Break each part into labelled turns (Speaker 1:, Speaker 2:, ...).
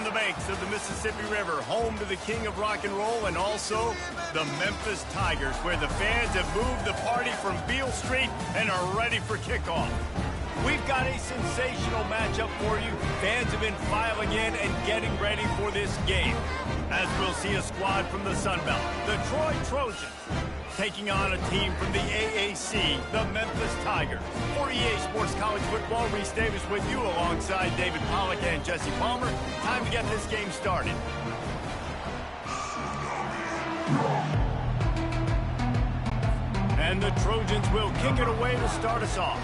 Speaker 1: on the banks of the Mississippi River, home to the king of rock and roll and also the Memphis Tigers, where the fans have moved the party from Beale Street and are ready for kickoff. We've got a sensational matchup for you. Fans have been filing in and getting ready for this game. As we'll see a squad from the Sun Belt, the Troy Trojans, taking on a team from the AAC, the Memphis Tigers. For EA Sports College Football, Reese Davis with you alongside David Pollack and Jesse Palmer. Time to get this game started. And the Trojans will kick it away to start us off.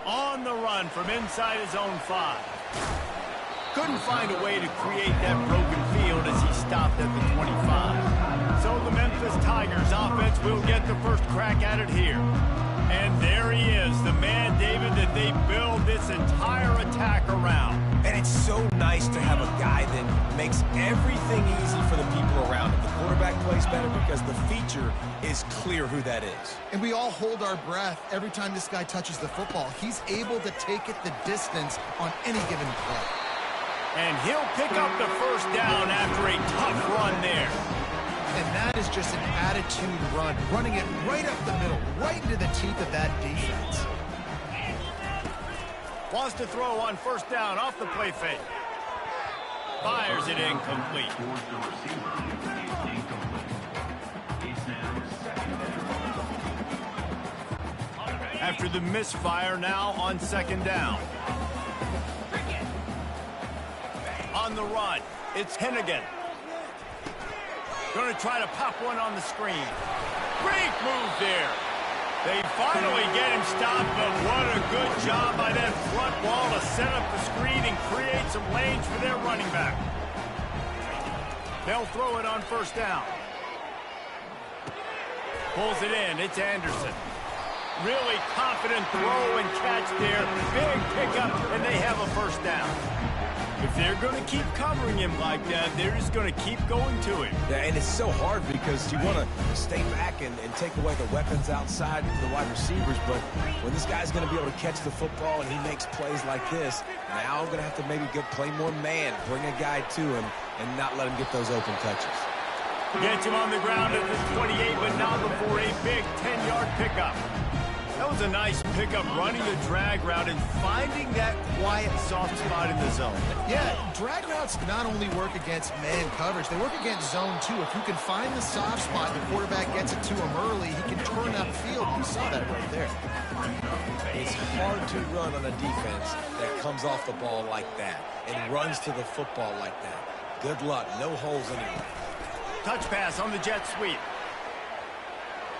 Speaker 1: On the run from inside his own 5. Couldn't find a way to create that broken field as he stopped at the 25. So the Memphis Tigers offense will get the first crack at it here. And there he is, the man, David, that they build this entire attack around.
Speaker 2: And it's so nice to have a guy that makes everything easy for the people around him. The quarterback plays better because the feature is clear who that is.
Speaker 3: And we all hold our breath every time this guy touches the football. He's able to take it the distance on any given play.
Speaker 1: And he'll pick up the first down after a tough run there.
Speaker 3: And that is just an attitude run, running it right up the middle, right into the teeth of that defense.
Speaker 1: Wants to throw on first down off the play fake. Fires it incomplete. After the misfire, now on second down. On the run, it's Hennigan. Going to try to pop one on the screen. Great move there. They finally get him stopped, but what a good job by that front wall to set up the screen and create some lanes for their running back. They'll throw it on first down. Pulls it in. It's Anderson. Really confident throw and catch there. Big pickup, and they have a first down. If they're going to keep covering him like that, they're just going to keep going to him.
Speaker 2: Yeah, and it's so hard because you want to stay back and take away the weapons outside to the wide receivers, but when this guy's going to be able to catch the football and he makes plays like this, now I'm going to have to maybe play more man, bring a guy to him, and not let him get those open touches.
Speaker 1: Gets him on the ground at the 28, but not before a big 10-yard pickup. That was a nice pickup, running the drag route and finding that quiet, soft spot in the zone.
Speaker 3: Yeah, drag routes not only work against man coverage, they work against zone too. If you can find the soft spot, the quarterback gets it to him early, he can turn upfield. You saw that right there.
Speaker 2: It's hard to run on a defense that comes off the ball like that and runs to the football like that. Good luck, no holes anywhere.
Speaker 1: Touch pass on the jet sweep.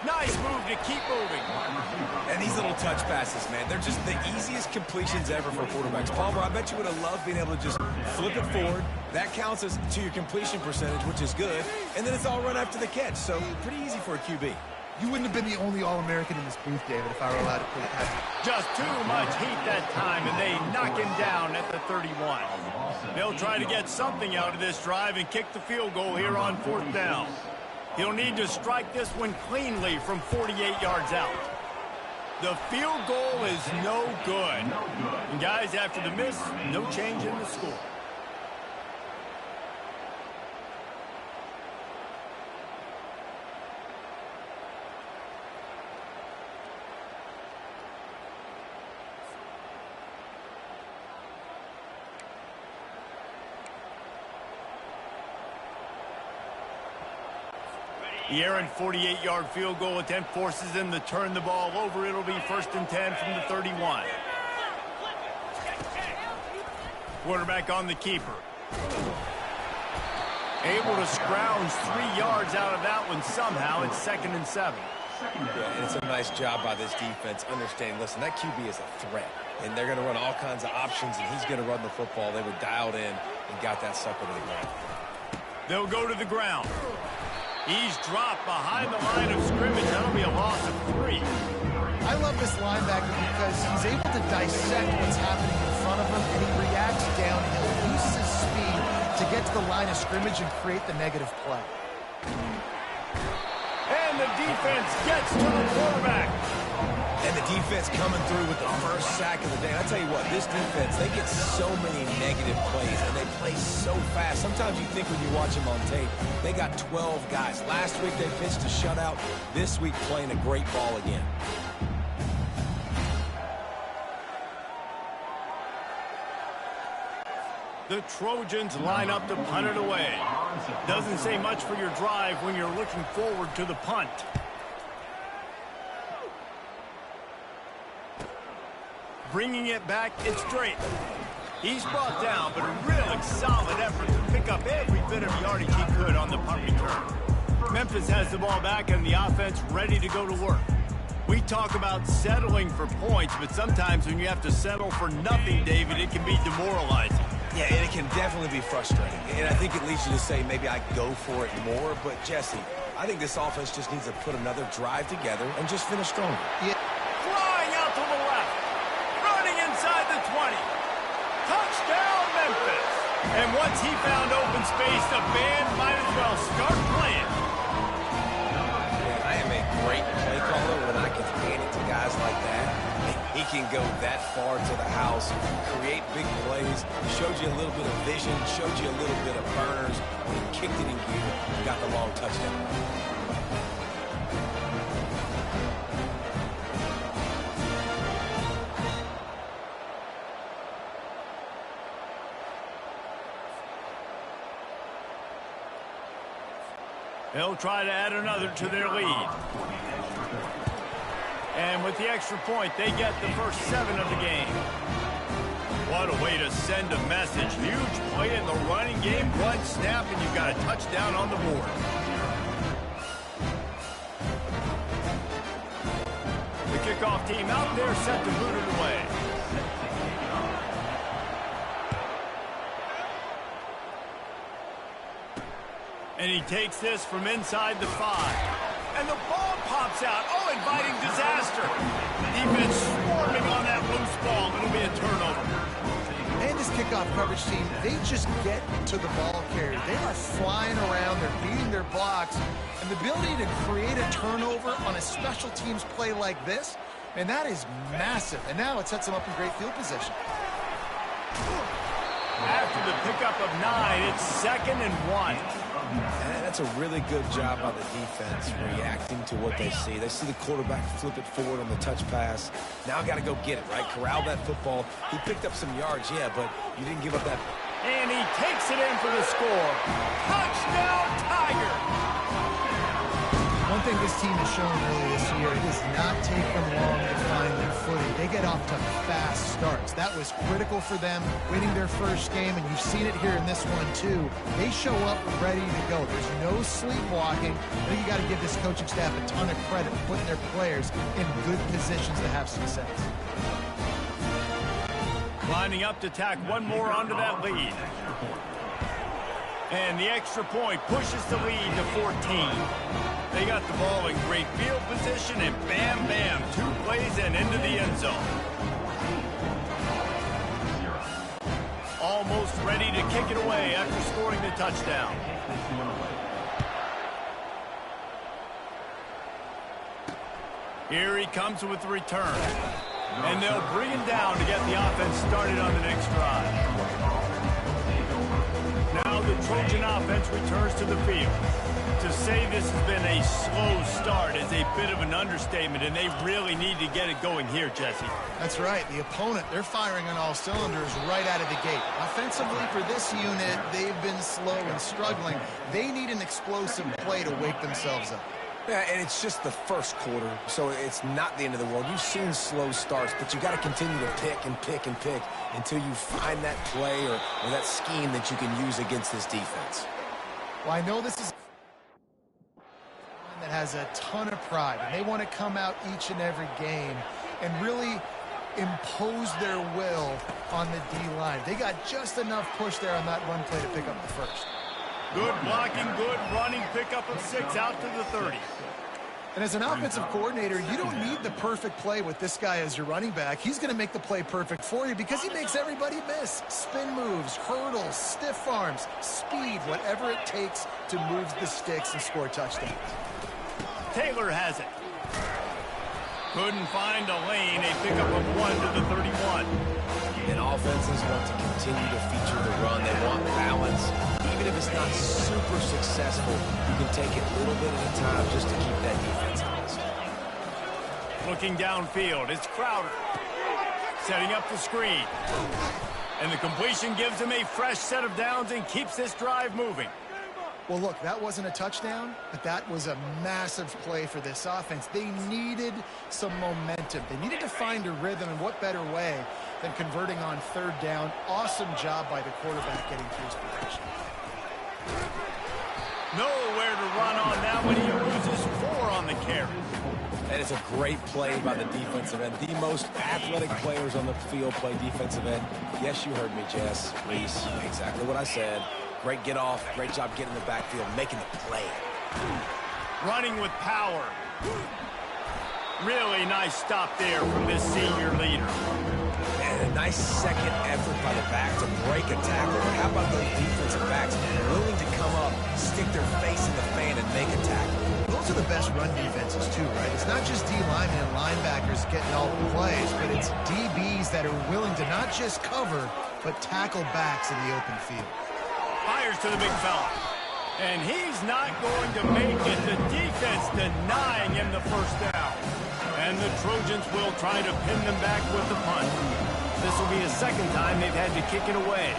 Speaker 1: Nice move to keep moving.
Speaker 2: And these little touch passes, man, they're just the easiest completions ever for quarterbacks. Palmer, I bet you would have loved being able to just flip it forward. That counts as to your completion percentage, which is good. And then it's all run after the catch, so pretty easy for a QB.
Speaker 3: You wouldn't have been the only All-American in this booth, David, if I were allowed to put it past.
Speaker 1: Just too much heat that time, and they knock him down at the 31. They'll try to get something out of this drive and kick the field goal here on fourth down. He'll need to strike this one cleanly from 48 yards out. The field goal is no good. And guys, after the miss, no change in the score. The Aaron 48-yard field goal attempt forces them to turn the ball over. It'll be 1st and 10 from the 31. Quarterback on the keeper. Able to scrounge 3 yards out of that one somehow. It's 2nd and 7.
Speaker 2: Yeah, and it's a nice job by this defense. Understand, listen, that QB is a threat. And they're going to run all kinds of options, and he's going to run the football. They were dialed in and got that sucker to the ground.
Speaker 1: They'll go to the ground. He's dropped behind the line of scrimmage. That'll be a loss of 3.
Speaker 3: I love this linebacker because he's able to dissect what's happening in front of him, and he reacts downhill. He uses his speed to get to the line of scrimmage and create the negative play.
Speaker 1: And the defense gets to the quarterback.
Speaker 2: And the defense coming through with the first sack of the day. I tell you what, this defense, they get so many negative plays, and they play so fast. Sometimes you think when you watch them on tape, they got 12 guys. Last week they pitched a shutout. This week playing a great ball again.
Speaker 1: The Trojans line up to punt it away. Doesn't say much for your drive when you're looking forward to the punt. Bringing it back, it's Drake. He's brought down, but a really solid effort to pick up every bit of yardage he could on the punt return. Memphis has the ball back and the offense ready to go to work. We talk about settling for points, but sometimes when you have to settle for nothing, David, it can be demoralizing.
Speaker 2: Yeah, and it can definitely be frustrating. And I think it leads you to say maybe I go for it more. But, Jesse, I think this offense just needs to put another drive together and just finish stronger.
Speaker 3: Yeah.
Speaker 1: Flying out to the left. Running inside the 20. Touchdown, Memphis. And once he found open space, the band might as well start playing.
Speaker 2: Man, I am a great play caller when I can hand it to guys like that. He can go that far to the house, create big plays, showed you a little bit of vision, showed you a little bit of burners, and he kicked it in gear, got the long touchdown.
Speaker 1: They'll try to add another to their lead. And with the extra point, they get the first 7 of the game. What a way to send a message. Huge play in the running game. One snap, and you've got a touchdown on the board. The kickoff team out there set to boot it away. And he takes this from inside the 5. And the ball pops out. Oh, inviting disaster. Defense swarming on that loose ball. It'll be a turnover.
Speaker 3: And this kickoff coverage team, they just get to the ball carrier. They are flying around. They're beating their blocks. And the ability to create a turnover on a special teams play like this, man, that is massive. And now it sets them up in great field position.
Speaker 1: After the pickup of 9, it's 2nd and 1.
Speaker 2: And that's a really good job by the defense reacting to what they see. They see the quarterback flip it forward on the touch pass. Now got to go get it, right? Corral that football. He picked up some yards, yeah, but you didn't give up that.
Speaker 1: And he takes it in for the score. Touchdown, Tiger!
Speaker 3: One thing this team has shown early this year, it does not take them long to find their footing. They get off to fast starts. That was critical for them, winning their first game, and you've seen it here in this one too. They show up ready to go. There's no sleepwalking. I think you got to give this coaching staff a ton of credit for putting their players in good positions to have success.
Speaker 1: Lining up to tack one more onto that lead. And the extra point pushes the lead to 14. They got the ball in great field position, and bam, bam, 2 plays and into the end zone. Almost ready to kick it away after scoring the touchdown. Here he comes with the return. And they'll bring him down to get the offense started on the next drive. Now the Trojan offense returns to the field. To say this has been a slow start is a bit of an understatement, and they really need to get it going here, Jesse.
Speaker 3: That's right. The opponent, they're firing on all cylinders right out of the gate. Offensively for this unit, they've been slow and struggling. They need an explosive play to wake themselves up.
Speaker 2: Yeah, and it's just the first quarter, so it's not the end of the world. You've seen slow starts, but you got to continue to pick and pick and pick until you find that play or that scheme that you can use against this defense.
Speaker 3: Well, I know this is that has a ton of pride, and they want to come out each and every game and really impose their will on the D-line. They got just enough push there on that run play to pick up the first.
Speaker 1: Good blocking, good running, pickup of 6 out to the 30.
Speaker 3: And as an offensive coordinator, you don't need the perfect play with this guy as your running back. He's going to make the play perfect for you because he makes everybody miss. Spin moves, hurdles, stiff arms, speed, whatever it takes to move the sticks and score touchdowns.
Speaker 1: Taylor has it. Couldn't find a lane. A pickup of 1 to the 31.
Speaker 2: And offenses want to continue to feature the run. They want balance. Even if it's not super successful, you can take it little bit at a time just to keep that defense honest.
Speaker 1: Looking downfield, it's Crowder. Setting up the screen. And the completion gives him a fresh set of downs and keeps this drive moving.
Speaker 3: Well, look, that wasn't a touchdown, but that was a massive play for this offense. They needed some momentum. They needed to find a rhythm, and what better way than converting on third down. Awesome job by the quarterback getting to his position.
Speaker 1: Nowhere to run on that one. He loses 4 on the carry.
Speaker 2: That is a great play by the defensive end. The most athletic players on the field play defensive end. Yes, you heard me, Jess. Reese, exactly what I said. Great get off. Great job getting in the backfield, making the play.
Speaker 1: Running with power. Really nice stop there from this senior leader.
Speaker 2: And a nice second effort by the back to break a tackle. But how about those defensive backs willing to come up, stick their face in the fan, and make a tackle?
Speaker 3: Those are the best run defenses, too, right? It's not just D-linemen and linebackers getting all the plays, but it's DBs that are willing to not just cover, but tackle backs in the open field.
Speaker 1: Fires to the big fella. And he's not going to make it. The defense denying him the first down. And the Trojans will try to pin them back with the punt. This will be the second time they've had to kick it away.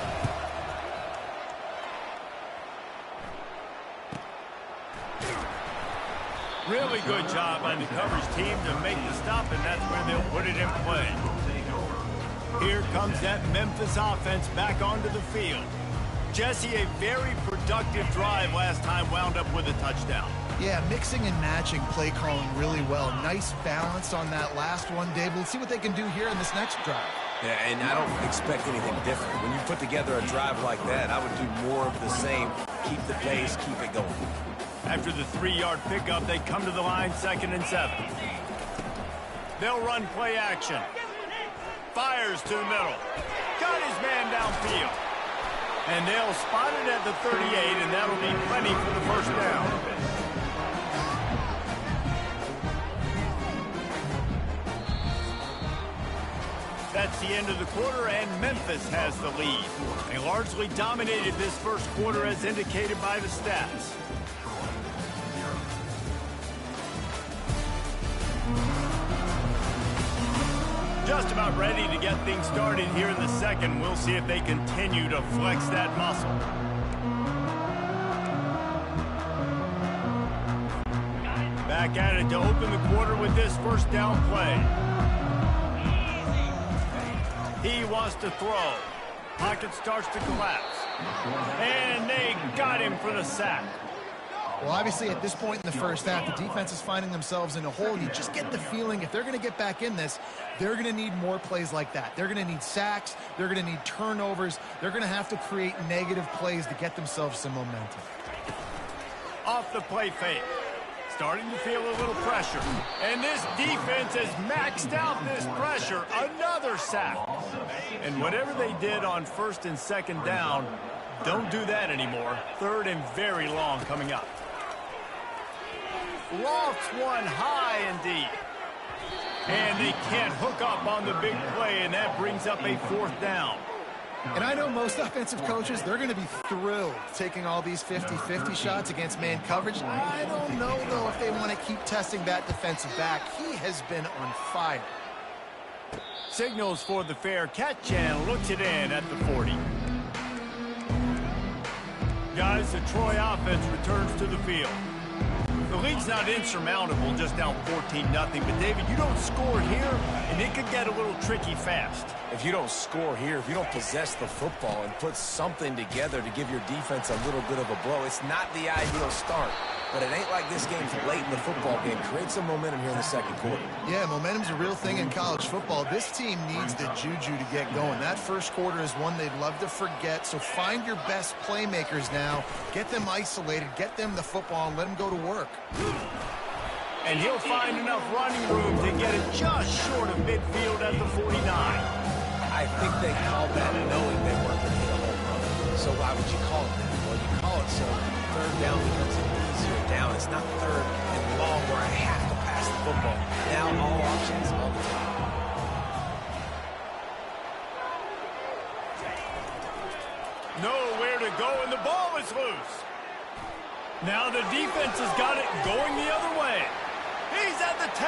Speaker 1: Really good job by the coverage team to make the stop, and that's where they'll put it in play. Here comes that Memphis offense back onto the field. Jesse, a very productive drive last time wound up with a touchdown.
Speaker 3: Yeah, mixing and matching play calling really well. Nice balance on that last one, Dave. Let's see what they can do here in this next drive.
Speaker 2: Yeah, and I don't expect anything different. When you put together a drive like that, I would do more of the same. Keep the pace, keep it going.
Speaker 1: After the 3-yard pickup, they come to the line, 2nd and 7. They'll run play action. Fires to the middle. Got his man downfield. And they'll spot it at the 38, and that'll be plenty for the first down. That's the end of the quarter, and Memphis has the lead. They largely dominated this first quarter as indicated by the stats. Just about ready to get things started here in the second. We'll see if they continue to flex that muscle. Back at it to open the quarter with this first down play. He wants to throw. Pocket starts to collapse. And they got him for the sack.
Speaker 3: Well, obviously, at this point in the first half, the defense is finding themselves in a hole. You just get the feeling if they're going to get back in this, they're going to need more plays like that. They're going to need sacks. They're going to need turnovers. They're going to have to create negative plays to get themselves some momentum.
Speaker 1: Off the play fake. Starting to feel a little pressure. And this defense has maxed out this pressure. Another sack. And whatever they did on 1st and 2nd down, don't do that anymore. 3rd and very long coming up. Lofts one high and deep. And they can't hook up on the big play, and that brings up a 4th down.
Speaker 3: And I know most offensive coaches, they're going to be thrilled taking all these 50-50 shots against man coverage. I don't know, though, if they want to keep testing that defensive back. He has been on fire.
Speaker 1: Signals for the fair catch and looks it in at the 40. Guys, the Troy offense returns to the field. The lead's not insurmountable, just down 14-0. But, David, you don't score here, and it could get a little tricky fast.
Speaker 2: If you don't score here, if you don't possess the football and put something together to give your defense a little bit of a blow, it's not the ideal start. But it ain't like this game's late in the football game. Create some momentum here in the second quarter.
Speaker 3: Yeah, momentum's a real thing in college football. This team needs the juju to get going. That first quarter is one they'd love to forget. So find your best playmakers now. Get them isolated. Get them the football and let them go to work.
Speaker 1: And he'll find enough running room to get it just short of midfield at the 49.
Speaker 2: I think they called that knowing they weren't going to hit a home run. So why would you call it that? Well, you call it so 3rd down becomes an easier down. It's not 3rd and long where I have to pass pass the football. Now all options on the top.
Speaker 1: Nowhere to go, and the ball is loose. Now the defense has got it going the other way. He's at the 10.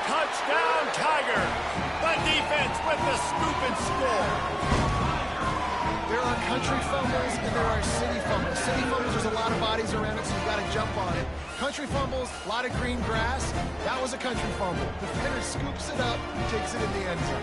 Speaker 1: Touchdown, Tigers. The defense with the scoop and score.
Speaker 3: There are country fumbles and there are city fumbles. City fumbles, there's a lot of bodies around it, so you've got to jump on it. Country fumbles, a lot of green grass. That was a country fumble. The defender scoops it up, takes it in the end zone.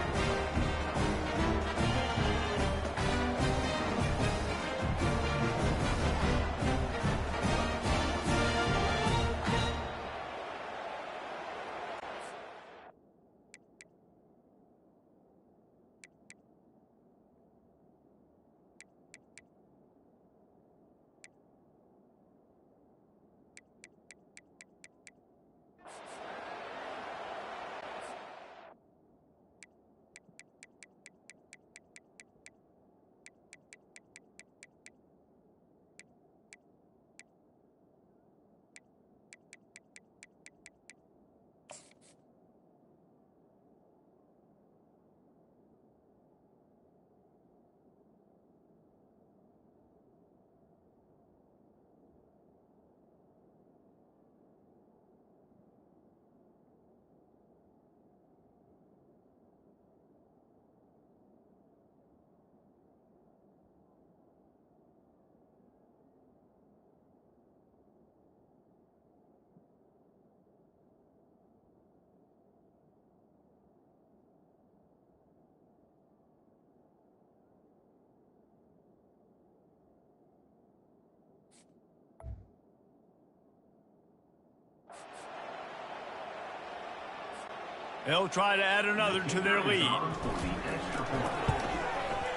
Speaker 1: They'll try to add another to their lead.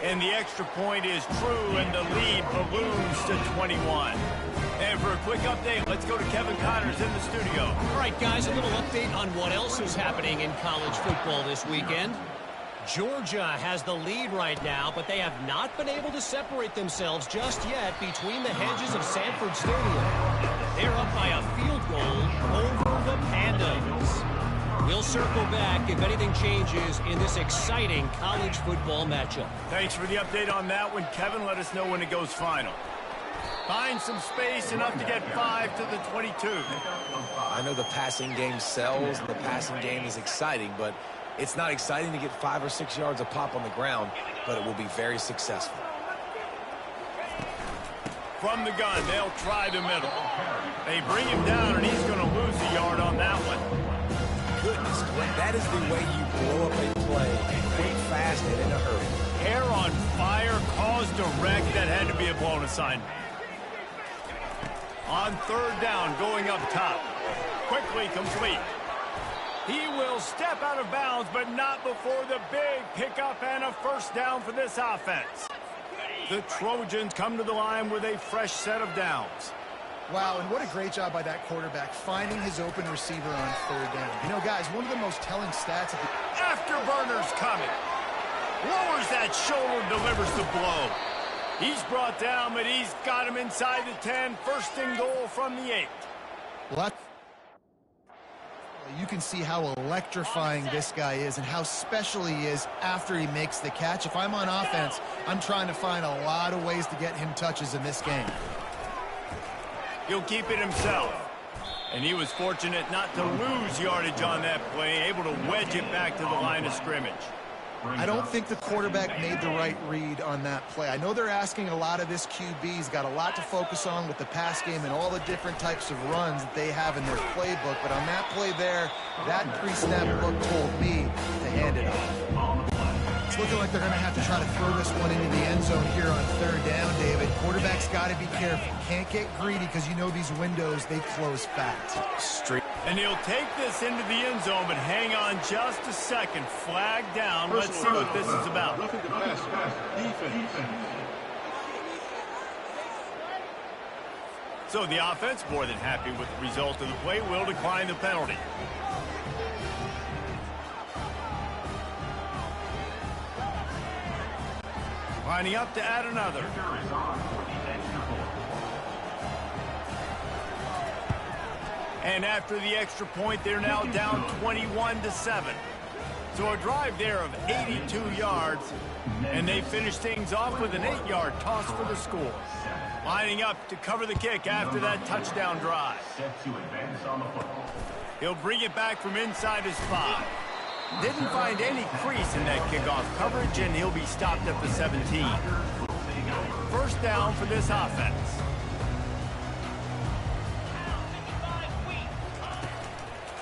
Speaker 1: And the extra point is true, and the lead balloons to 21. And for a quick update, let's go to Kevin Connors in the studio.
Speaker 4: All right, guys, a little update on what else is happening in college football this weekend. Georgia has the lead right now, but they have not been able to separate themselves just yet between the hedges of Sanford Stadium. They're up by a field goal over the Pandas. We'll circle back if anything changes in this exciting college football matchup.
Speaker 1: Thanks for the update on that one, Kevin. Let us know when it goes final. Find some space, enough to get 5 to the 22.
Speaker 2: I know the passing game sells and the passing game is exciting, but it's not exciting to get 5 or 6 yards a pop on the ground, but it will be very successful.
Speaker 1: From the gun, they'll try the middle. They bring him down, and he's going to lose a yard on that one.
Speaker 2: Goodness, Glenn, that is the way you blow up a play quick, fast, and in a hurry.
Speaker 1: Hair on fire, caused a wreck that had to be a blown assignment. On third down, going up top. Quickly complete. He will step out of bounds, but not before the big pickup and a first down for this offense. The Trojans come to the line with a fresh set of downs.
Speaker 3: Wow, and what a great job by that quarterback finding his open receiver on third down. You know, guys, one of the most telling stats of the...
Speaker 1: Afterburner's coming. Lowers that shoulder, delivers the blow. He's brought down, but he's got him inside the 10. First and goal from the 8.
Speaker 3: Well, you can see how electrifying this guy is and how special he is after he makes the catch. If I'm on offense, I'm trying to find a lot of ways to get him touches in this game.
Speaker 1: He'll keep it himself. And he was fortunate not to lose yardage on that play, able to wedge it back to the line of scrimmage.
Speaker 3: I don't think the quarterback made the right read on that play. I know they're asking a lot of this QB. He's got a lot to focus on with the pass game and all the different types of runs that they have in their playbook. But on that play there, that pre-snap look told me to hand it off. It's looking like they're going to have to try to throw this one into the end zone here on third down, David. Quarterback's got to be careful. Can't get greedy because you know these windows, they close fast.
Speaker 1: And he'll take this into the end zone, but hang on just a second. Flag down. Let's see what this is about. So the offense, more than happy with the result of the play, will decline the penalty. Lining up to add another. And after the extra point, they're now down 21-7. So a drive there of 82 yards, and they finish things off with an 8-yard toss for the score. Lining up to cover the kick after that touchdown drive. He'll bring it back from inside his 5. Didn't find any crease in that kickoff coverage, and he'll be stopped at the 17. First down for this offense.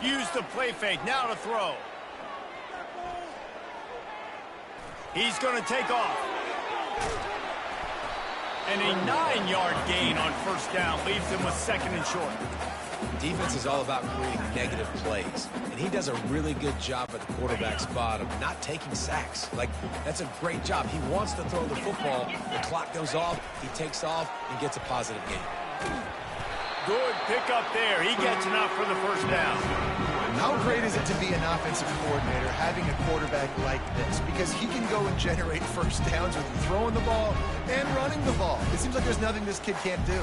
Speaker 1: Use the play fake, now to throw. He's going to take off. And a 9-yard gain on first down leaves him with 2nd and short.
Speaker 2: Defense is all about creating negative plays, and he does a really good job at the quarterback spot of not taking sacks. Like, that's a great job. He wants to throw the football. The clock goes off, he takes off, and gets a positive gain.
Speaker 1: Good pickup there. He gets enough for the first down.
Speaker 3: How great is it to be an offensive coordinator having a quarterback like this? Because he can go and generate first downs with throwing the ball and running the ball. It seems like there's nothing this kid can't do.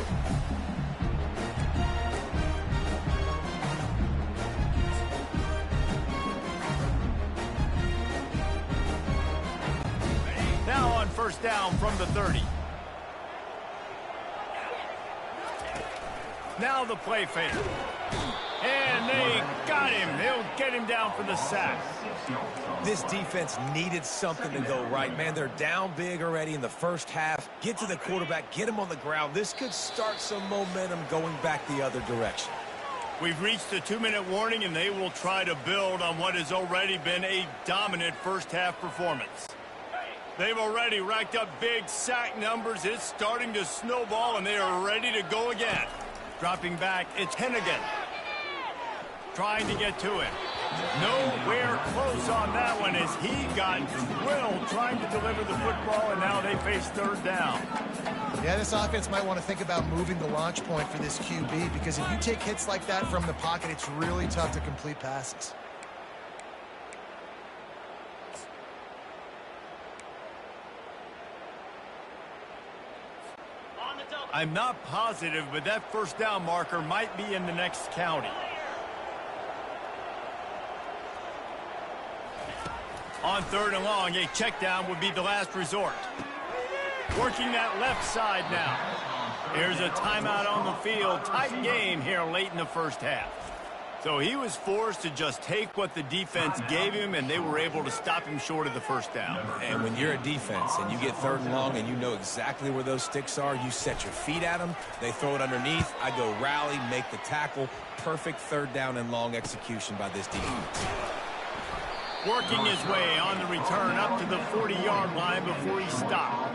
Speaker 1: Now on first down from the 30. Now the play fake. And they got him. They'll get him down for the sack.
Speaker 2: This defense needed something to go right, man. They're down big already in the first half. Get to the quarterback, get him on the ground. This could start some momentum going back the other direction.
Speaker 1: We've reached the 2-minute warning, and they will try to build on what has already been a dominant first-half performance. They've already racked up big sack numbers. It's starting to snowball, and they are ready to go again. Dropping back, it's Hennigan. Trying to get to it. Nowhere close on that one as he got drilled trying to deliver the football, and now they face third down.
Speaker 3: Yeah, this offense might want to think about moving the launch point for this QB, because if you take hits like that from the pocket, it's really tough to complete passes.
Speaker 1: I'm not positive, but that first down marker might be in the next county. On 3rd and long, a check down would be the last resort. Working that left side now. Here's a timeout on the field. Tight game here late in the first half. So he was forced to just take what the defense gave him, and they were able to stop him short of the first down.
Speaker 2: And when you're a defense and you get 3rd and long and you know exactly where those sticks are, you set your feet at them, they throw it underneath, I go rally, make the tackle. Perfect 3rd down and long execution by this defense.
Speaker 1: Working his way on the return up to the 40-yard line before he stopped.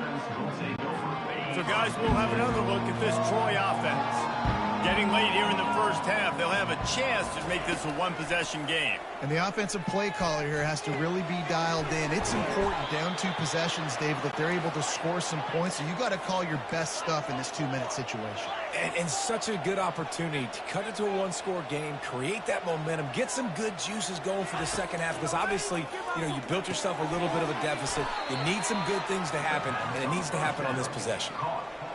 Speaker 1: So, guys, we'll have another look at this Troy offense. Getting late here in the first half, they'll have a chance to make this a one-possession game.
Speaker 3: And the offensive play caller here has to really be dialed in. It's important down 2 possessions, Dave, that they're able to score some points. So you got to call your best stuff in this 2-minute situation.
Speaker 2: And such a good opportunity to cut it to a 1-score game, create that momentum, get some good juices going for the second half, because obviously, you built yourself a little bit of a deficit. You need some good things to happen, and it needs to happen on this possession.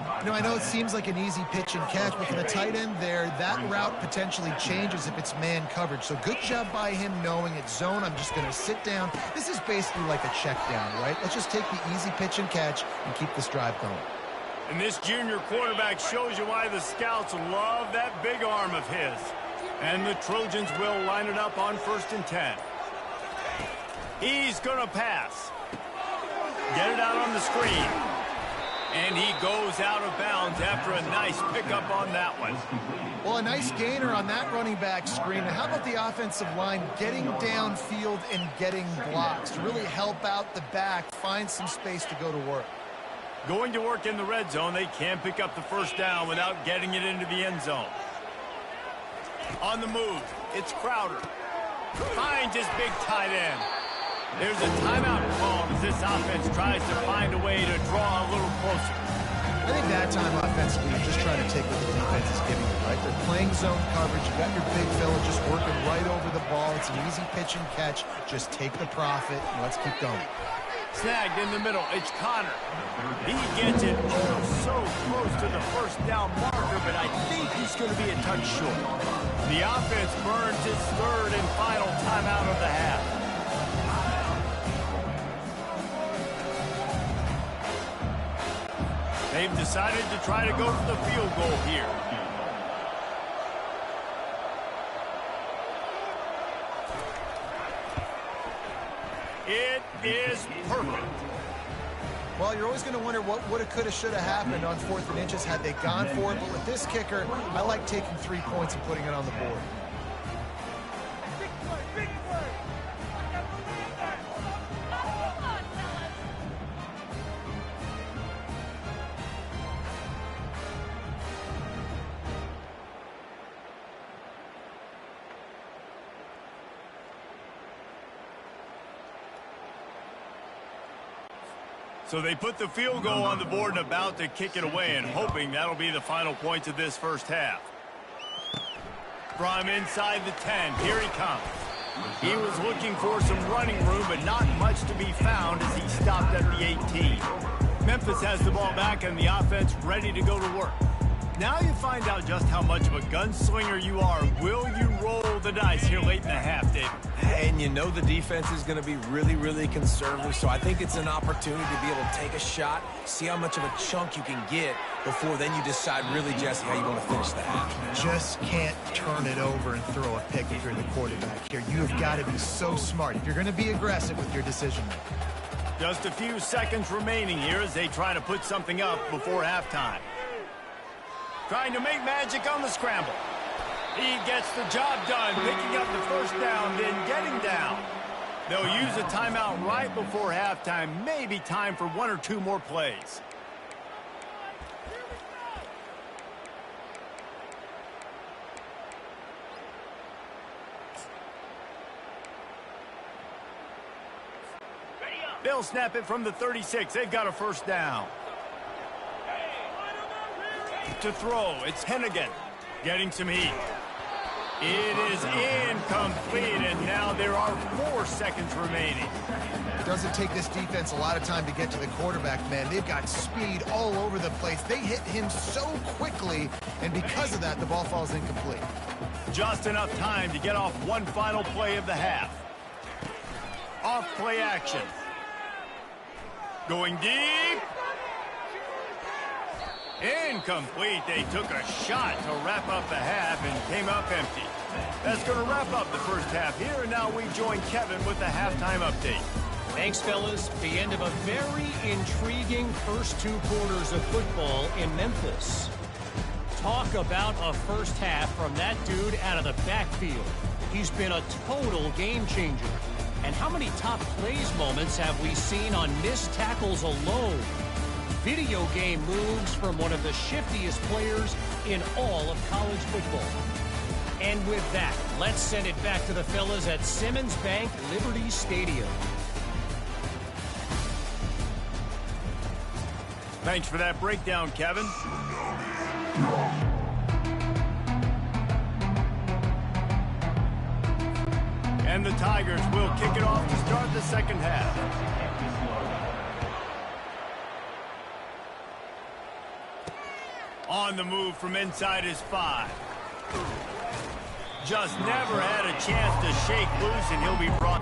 Speaker 3: I know it seems like an easy pitch and catch, but for the tight end there, that route potentially changes if it's man coverage. So good job by him knowing it's zone. I'm just going to sit down. This is basically like a check down, right? Let's just take the easy pitch and catch and keep this drive going.
Speaker 1: And this junior quarterback shows you why the scouts love that big arm of his. And the Trojans will line it up on 1st and 10. He's going to pass. Get it out on the screen. And he goes out of bounds after a nice pickup on that one.
Speaker 3: Well, a nice gainer on that running back screen. And how about the offensive line getting downfield and getting blocks to really help out the back, find some space to go to work?
Speaker 1: Going to work in the red zone, they can't pick up the first down without getting it into the end zone. On the move, it's Crowder. Finds his big tight end. There's a timeout called as this offense tries to find a way to draw a little closer.
Speaker 3: I think that time offensively, you're just trying to take what the defense is giving you, right? They're playing zone coverage. You got your big fella just working right over the ball. It's an easy pitch and catch. Just take the profit and let's keep going.
Speaker 1: Snagged in the middle. It's Connor. He gets it so close to the first down marker, but I think he's going to be a touch short. The offense burns its third and final timeout of the half. They've decided to try to go for the field goal here. It is perfect.
Speaker 3: Well, you're always going to wonder what woulda, coulda, shoulda happened on 4th and inches had they gone for it. But with this kicker, I like taking 3 points and putting it on the board.
Speaker 1: So they put the field goal on the board and about to kick it away and hoping that'll be the final points of this first half. From inside the 10, here he comes. He was looking for some running room, but not much to be found as he stopped at the 18. Memphis has the ball back and the offense ready to go to work. Now you find out just how much of a gunslinger you are. Will you roll the dice here late in the half, David?
Speaker 2: And you know the defense is going to be really, really conservative, so I think it's an opportunity to be able to take a shot, see how much of a chunk you can get before then you decide really, Jesse, how you want to finish the half.
Speaker 3: Just can't turn it over and throw a pick if you're the quarterback here. You have got to be so smart if you're going to be aggressive with your decision making.
Speaker 1: Just a few seconds remaining here as they try to put something up before halftime. Trying to make magic on the scramble. He gets the job done, picking up the first down, then getting down. They'll use a timeout right before halftime. Maybe time for 1 or 2 more plays. They'll snap it from the 36. They've got a first down. To throw, it's Hennigan getting some heat. It is incomplete, and now there are 4 seconds remaining.
Speaker 3: It doesn't take this defense a lot of time to get to the quarterback, man. They've got speed all over the place. They hit him so quickly, and because of that, the ball falls incomplete.
Speaker 1: Just enough time to get off one final play of the half. Off play action. Going deep. Incomplete. They took a shot to wrap up the half and came up empty. That's going to wrap up the first half here, and now we join Kevin with the halftime update.
Speaker 4: Thanks, fellas. The end of a very intriguing first 2 quarters of football in Memphis. Talk about a first half from that dude out of the backfield. He's been a total game changer. And how many top plays moments have we seen on missed tackles alone? Video game moves from one of the shiftiest players in all of college football. And with that, let's send it back to the fellas at Simmons Bank Liberty Stadium.
Speaker 1: Thanks for that breakdown, Kevin. And the Tigers will kick it off to start the second half. On the move from inside his 5. Just never had a chance to shake loose, and he'll be brought.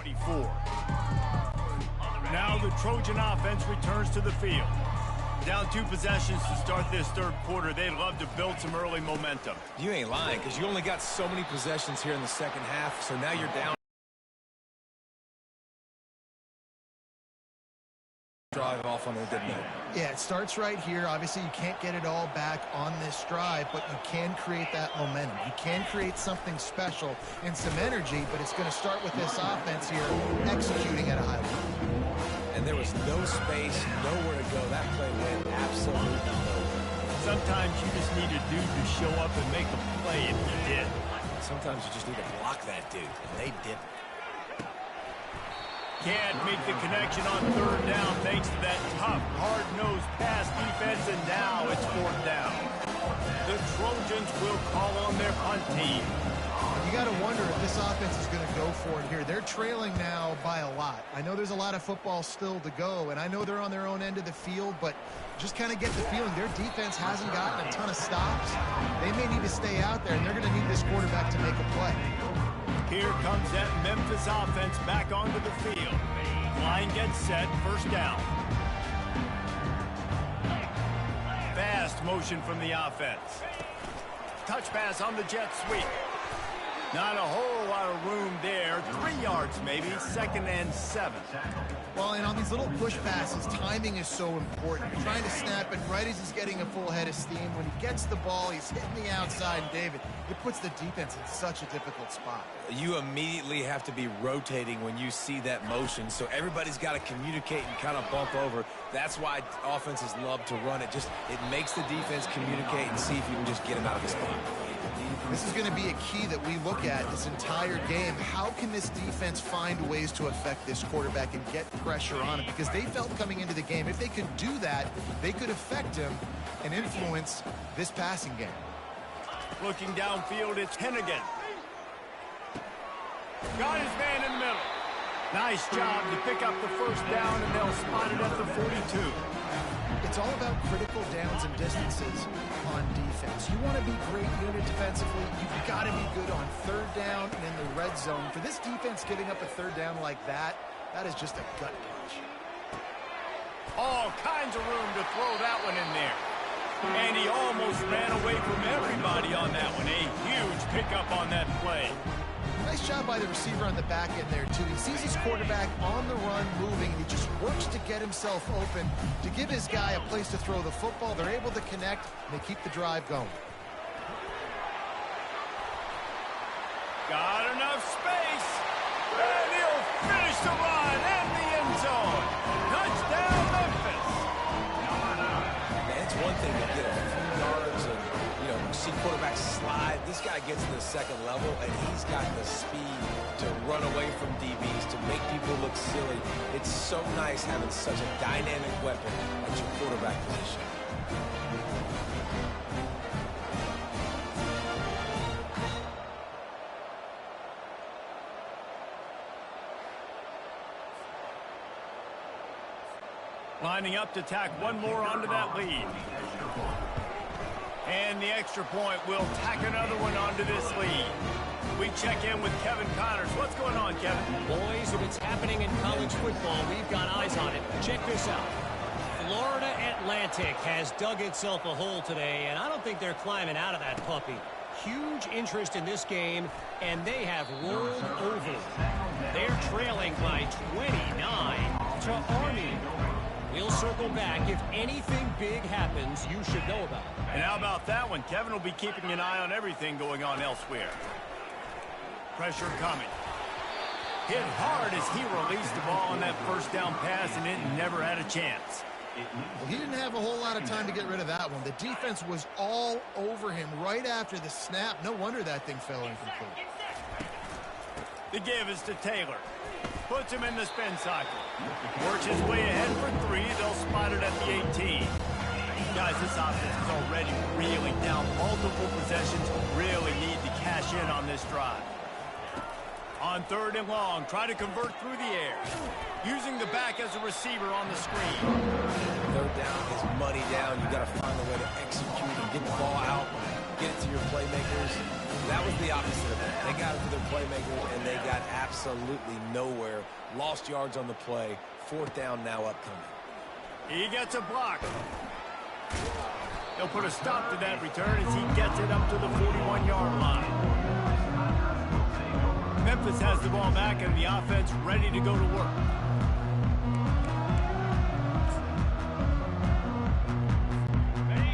Speaker 1: 24. Now the Trojan offense returns to the field. Down 2 possessions to start this third quarter. They'd love to build some early momentum.
Speaker 2: You ain't lying, because you only got so many possessions here in the second half, so now you're down. Drive off on a good note.
Speaker 3: Yeah, it starts right here. Obviously, you can't get it all back on this drive, but you can create that momentum. You can create something special and some energy, but it's going to start with this offense here executing at a high level.
Speaker 2: And there was no space, nowhere to go. That play went absolutely nowhere.
Speaker 1: Sometimes you just need a dude to show up and make a play, and he did.
Speaker 2: Sometimes you just need to block that dude, and they didn't.
Speaker 1: Can't make the connection on third down thanks to that tough, hard-nosed pass defense, and now it's fourth down. The Trojans will call on their punt team.
Speaker 3: You got to wonder if this offense is going to go for it here. They're trailing now by a lot. I know there's a lot of football still to go, and I know they're on their own end of the field, but just kind of get the feeling their defense hasn't gotten a ton of stops. They may need to stay out there, and they're going to need this quarterback to make a play.
Speaker 1: Here comes that Memphis offense back onto the field. Line gets set, first down. Fast motion from the offense. Touch pass on the jet sweep. Not a whole lot of room there. 3 yards maybe, 2nd and 7.
Speaker 3: Well, and on these little push passes, timing is so important. You're trying to snap it right as he's getting a full head of steam. When he gets the ball, he's hitting the outside. And David, it puts the defense in such a difficult spot.
Speaker 2: You immediately have to be rotating when you see that motion, so everybody's got to communicate and kind of bump over. That's why offenses love to run it. It makes the defense communicate and see if you can just get him out of the spot.
Speaker 3: This is going to be a key that we look at this entire game. How can this defense find ways to affect this quarterback and get pressure on him? Because they felt coming into the game, if they could do that, they could affect him and influence this passing game.
Speaker 1: Looking downfield, it's Hennigan. Got his man in the middle. Nice job to pick up the first down, and they'll spot it at the 42.
Speaker 3: It's all about critical downs and distances on defense. You want to be great unit defensively. You've got to be good on third down and in the red zone. For this defense giving up a third down like that, that is just a gut punch.
Speaker 1: All kinds of room to throw that one in there. And he almost ran away from everybody on that one. A huge pickup on that play.
Speaker 3: Nice job by the receiver on the back end there, too. He sees his quarterback on the run moving, and he just works to get himself open to give his guy a place to throw the football. They're able to connect, and they keep the drive going.
Speaker 1: Got enough space, and he'll finish the run in the end zone. Touchdown, Memphis.
Speaker 2: Man, it's one thing to get a few yards and, see quarterbacks slide. This guy gets to the second level, and he's got the speed to run away from DBs, to make people look silly. It's so nice having such a dynamic weapon at your quarterback position.
Speaker 1: Lining up to tack one more onto that lead. And the extra point will tack another one onto this lead. We check in with Kevin Connors. What's going on, Kevin?
Speaker 4: Boys, if it's happening in college football, we've got eyes on it. Check this out. Florida Atlantic has dug itself a hole today, and I don't think they're climbing out of that puppy. Huge interest in this game, and they have rolled over. They're trailing by 29 to Army. We'll circle back. If anything big happens, you should know about it.
Speaker 1: And how about that one? Kevin will be keeping an eye on everything going on elsewhere. Pressure coming. Hit hard as he released the ball on that first down pass, and it never had a chance.
Speaker 3: Well, he didn't have a whole lot of time to get rid of that one. The defense was all over him right after the snap. No wonder that thing fell incomplete.
Speaker 1: The give is to Taylor. Puts him in the spin cycle. Works his way ahead for 3. They'll spot it at the 18. Guys, this offense is already reeling down. Multiple possessions, really need to cash in on this drive. On third and long, try to convert through the air. Using the back as a receiver on the screen.
Speaker 2: Third down is money down. You got to find a way to execute and get the ball out. get it to your playmakers. That was the opposite of that. They got it to their playmakers, and they got absolutely nowhere. Lost yards on the play. 4th down now upcoming.
Speaker 1: He gets a block. They'll put a stop to that return as he gets it up to the 41-yard line. Memphis has the ball back and the offense ready to go to work.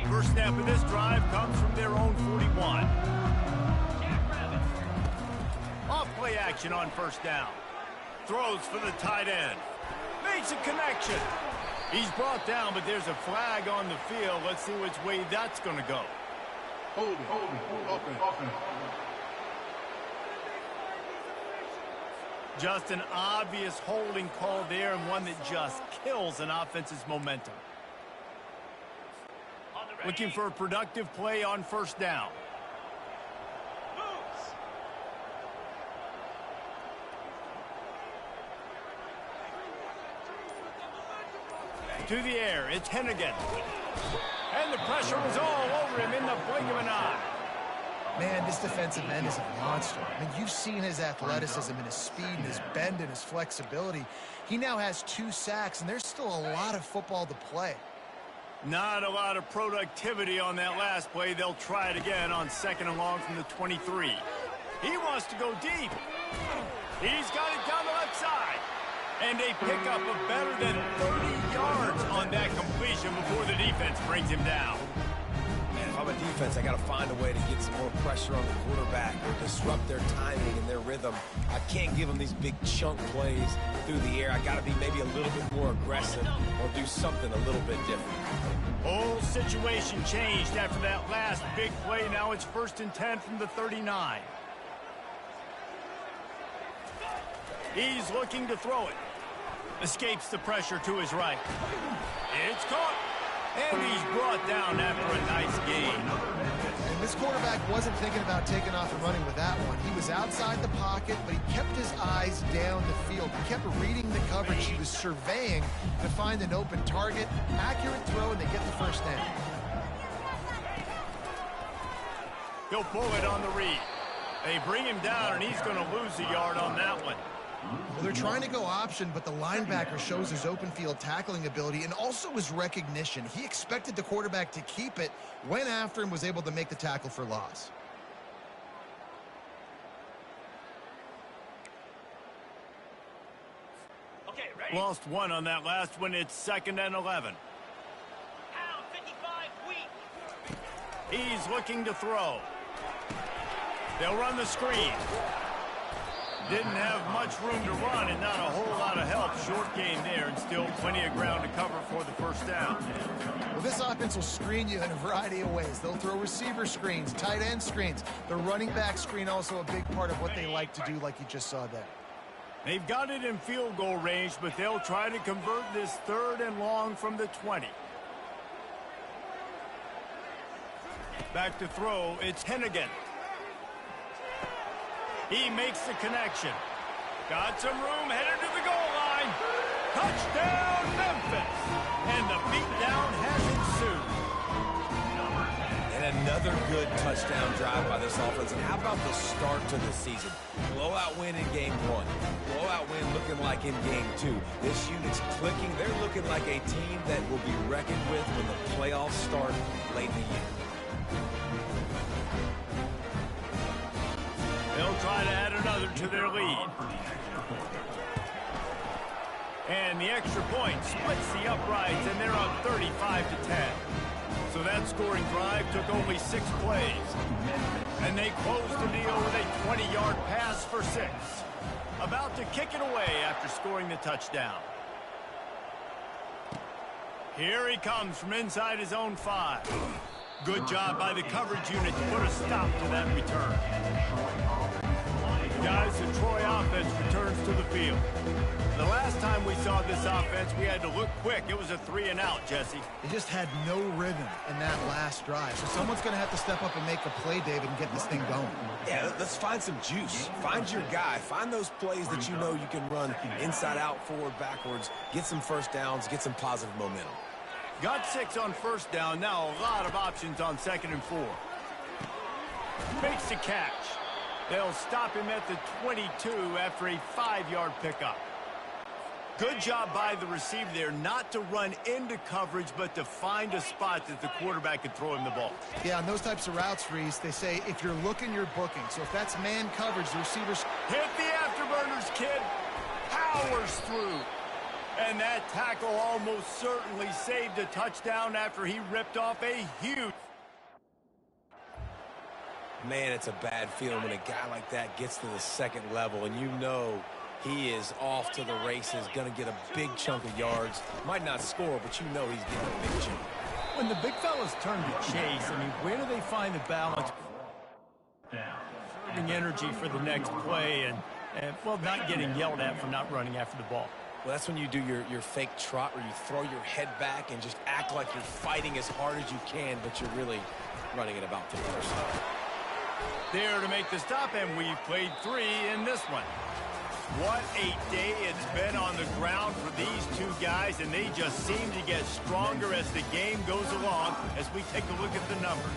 Speaker 1: First snap of this drive comes from their own 41. Off play action on first down. Throws for the tight end. Makes a connection. He's brought down, but there's a flag on the field. Let's see which way that's going to go.
Speaker 5: Hold it.
Speaker 1: Just an obvious holding call there, and one that just kills an offense's momentum. Looking for a productive play on first down. To the air, it's Hennigan. And the pressure was all over him in the blink of an eye.
Speaker 3: Man, this defensive end is a monster. I mean, you've seen his athleticism and his speed and his bend and his flexibility. He now has 2 sacks, and there's still a lot of football to play.
Speaker 1: Not a lot of productivity on that last play. They'll try it again on 2nd and long from the 23. He wants to go deep. He's got it down the left side. And they pick up a better than 30 yards on that completion before the defense brings him down.
Speaker 2: Man, if I'm a defense, I got to find a way to get some more pressure on the quarterback or disrupt their timing and their rhythm. I can't give them these big chunk plays through the air. I got to be maybe a little bit more aggressive or do something a little bit different.
Speaker 1: Whole situation changed after that last big play. Now it's 1st and 10 from the 39. He's looking to throw it. Escapes the pressure to his right. It's caught. And he's brought down after a nice gain.
Speaker 3: And this quarterback wasn't thinking about taking off and running with that one. He was outside the pocket, but he kept his eyes down the field. He kept reading the coverage. He was surveying to find an open target. Accurate throw, and they get the first down.
Speaker 1: He'll pull it on the read. They bring him down, and he's going to lose a yard on that one.
Speaker 3: Well, they're trying to go option, but the linebacker shows his open field tackling ability and also his recognition. He expected the quarterback to keep it, went after him, was able to make the tackle for loss.
Speaker 1: Okay, ready? Lost one on that last one. It's 2nd and 11.
Speaker 6: Pound 55 weak.
Speaker 1: He's looking to throw. They'll run the screen. Didn't have much room to run and not a whole lot of help. Short gain there and still plenty of ground to cover for the first down.
Speaker 3: Well, this offense will screen you in a variety of ways. They'll throw receiver screens, tight end screens. The running back screen also a big part of what they like to do, like you just saw there.
Speaker 1: They've got it in field goal range, but they'll try to convert this 3rd and long from the 20. Back to throw, it's Hennigan. He makes the connection. Got some room, headed to the goal line. Touchdown, Memphis! And the beatdown has ensued.
Speaker 2: And another good touchdown drive by this offense. And how about the start to the season? Blowout win in game 1. Blowout win looking like in game 2. This unit's clicking. They're looking like a team that will be reckoned with when the playoffs start late in the year.
Speaker 1: They'll try to add another to their lead. And the extra point splits the uprights, and they're up 35-10. So that scoring drive took only 6 plays. And they closed the deal with a 20-yard pass for 6. About to kick it away after scoring the touchdown. Here he comes from inside his own 5. Good job by the coverage unit to put a stop to that return. Guys, the Troy offense returns to the field. The last time we saw this offense, we had to look quick. It was a 3-and-out, Jesse.
Speaker 3: They just had no rhythm in that last drive. So someone's going to have to step up and make a play, David, and get this thing going.
Speaker 2: Yeah, let's find some juice. Find your guy. Find those plays that you know you can run inside out, forward, backwards. Get some first downs. Get some positive momentum.
Speaker 1: Got 6 on first down. Now a lot of options on 2nd and 4. Makes the catch. They'll stop him at the 22 after a 5-yard pickup. Good job by the receiver there not to run into coverage, but to find a spot that the quarterback could throw him the ball.
Speaker 3: Yeah, on those types of routes, Reese, they say if you're looking, you're booking. So if that's man coverage, the receivers...
Speaker 1: Hit the afterburners, kid. Powers through. And that tackle almost certainly saved a touchdown after he ripped off a huge...
Speaker 2: Man, it's a bad feeling when a guy like that gets to the second level and you know he is off to the races, going to get a big chunk of yards. Might not score, but you know he's getting a big chunk.
Speaker 1: When the big fellas turn to chase, I mean, where do they find the balance? Conserving energy for the next play and, well, not getting yelled at for not running after the ball.
Speaker 2: Well, that's when you do your fake trot where you throw your head back and just act like you're fighting as hard as you can, but you're really running at about 50%.
Speaker 1: There to make the stop, and we've played 3 in this one. What a day it's been on the ground for these two guys, and they just seem to get stronger as the game goes along as we take a look at the numbers.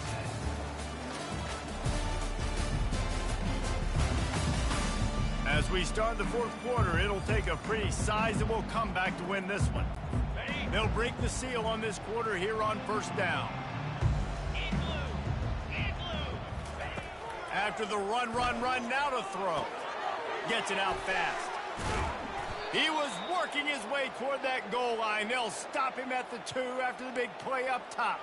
Speaker 1: As we start the fourth quarter, it'll take a pretty sizable comeback to win this one. They'll break the seal on this quarter here on first down. After the run, now to throw. Gets it out fast. He was working his way toward that goal line. They'll stop him at the 2 after the big play up top.